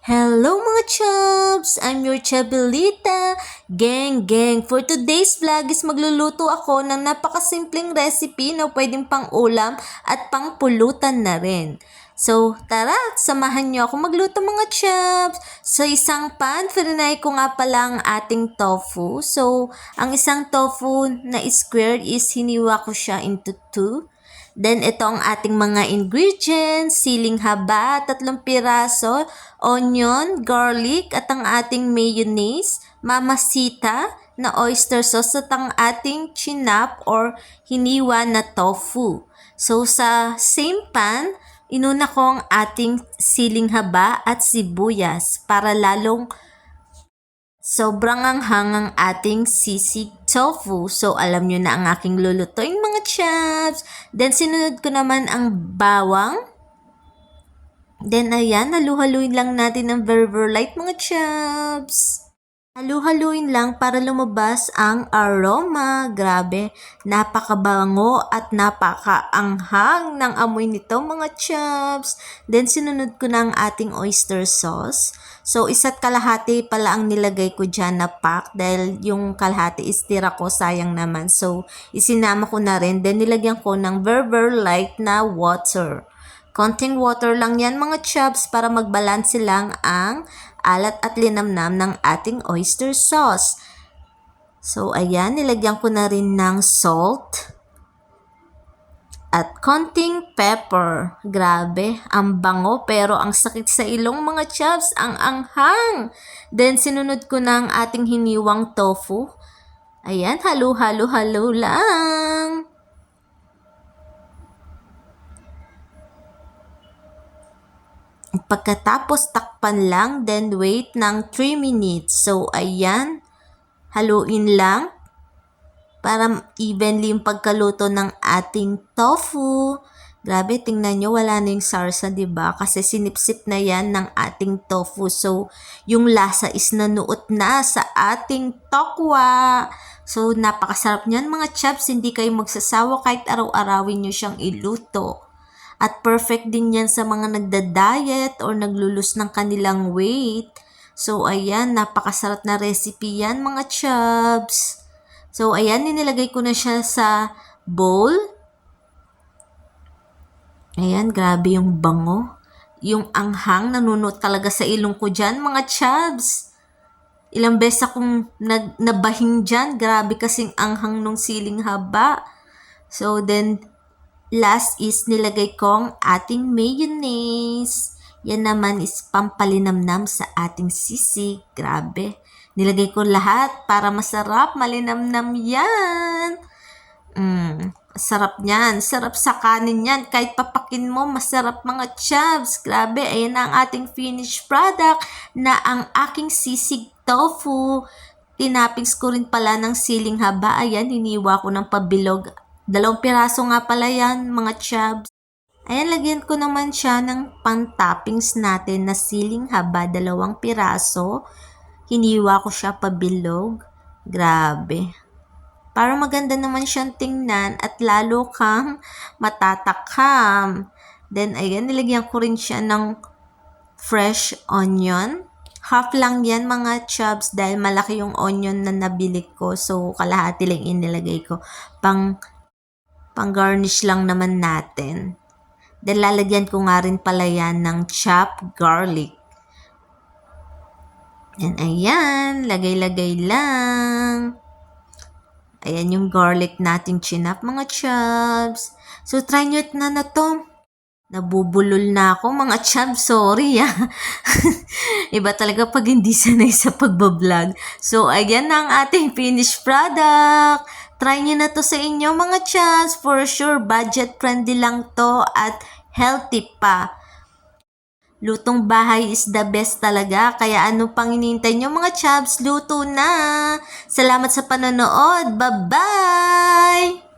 Hello mga chubs! I'm your Chabelita! Gang! For today's vlog is magluluto ako ng napakasimpleng recipe na pwedeng pang ulam at pang pulutan na rin. So, tara! Samahan niyo ako magluto mga chubs! Sa isang pan, farinay ko nga pala ang ating tofu. So, ang isang tofu na square is hiniwa ko siya into two. Then, ito ang ating mga ingredients, siling haba, 3 piraso, onion, garlic, at ang ating mayonnaise, mamasita na oyster sauce, at ang ating chinap or hiniwa na tofu. So, sa same pan, inuna ko ang ating siling haba at sibuyas para lalong sobrang anghang ang ating sisig tofu. So, alam nyo na ang aking lulutuin mga chaps. Then, sinunod ko naman ang bawang. Then, ayan, halu-haluin lang natin ng very light mga chaps. Halu-haluin lang para lumabas ang aroma. Grabe, napakabango at napakaanghang ng amoy nito mga chaps. Then sinunod ko na ang ating oyster sauce. So 1.5 pala ang nilagay ko dyan na pack dahil yung kalahati is tira ko, sayang naman. So isinama ko na rin. Then nilagyan ko ng very light na water. Konting water lang yan mga chubs para magbalanse lang ang alat at linamnam ng ating oyster sauce. So ayan, nilagyan ko na rin ng salt at konting pepper. Grabe, ang bango pero ang sakit sa ilong mga chubs, ang anghang. Then sinunod ko na ang ating hiniwang tofu. Ayan, halo lang. Pagkatapos takpan lang, then wait ng 3 minutes. So, ayan, haluin lang para evenly yung pagkaluto ng ating tofu. Grabe, tingnan nyo, wala na yung sarsa, diba? Kasi sinipsip na yan ng ating tofu. So, yung lasa is nanuot na sa ating tokwa. So, napakasarap niyan mga chaps. Hindi kayo magsasawa kahit araw-arawin nyo siyang iluto. At perfect din yan sa mga nagda-diet or naglulus ng kanilang weight. So, ayan, napakasarap na recipe yan mga chubs. So, ayan, nilagay ko na siya sa bowl. Ayan, grabe yung bango. Yung anghang, nanunot talaga sa ilong ko dyan mga chubs. Ilang beses akong nabahing dyan. Grabe kasing anghang nung siling haba. So, then, last is nilagay ko ang ating mayonnaise. Yan naman is pampalinamnam sa ating sisig. Grabe. Nilagay ko lahat para masarap, malinamnam yan. Sarap niyan. Sarap sa kanin yan. Kahit papakin mo, masarap mga chubs. Grabe. Ayan na ang ating finished product na ang aking sisig tofu. Tinapings ko rin pala ng siling haba. Ayan, hiniwa ko ng pabilog. 2 piraso nga pala yan, mga chubs. Ayan, lagyan ko naman siya ng pang-toppings natin na siling haba, 2 piraso. Hiniwa ko siya pabilog. Grabe. Para maganda naman siyang tingnan at lalo kang matatakam. Then, ayan, nilagyan ko rin siya ng fresh onion. Half lang yan mga chubs dahil malaki yung onion na nabili ko. So, kalahati lang inilagay ko. Pang-garnish lang naman natin. Then, lalagyan ko nga rin pala yan ng chopped garlic. And ayan, lagay-lagay lang. Ayan yung garlic natin chinap mga chubs. So, try nyo na to. Nabubulol na ako mga chubs, sorry Iba talaga pag hindi sanay sa pagbablog. So, ayan na ang ating finished product. Try nyo na to sa inyo mga chubs. For sure, budget friendly lang to at healthy pa. Lutong bahay is the best talaga. Kaya ano pang hinihintay nyo mga chubs? Luto na! Salamat sa panonood. Bye-bye!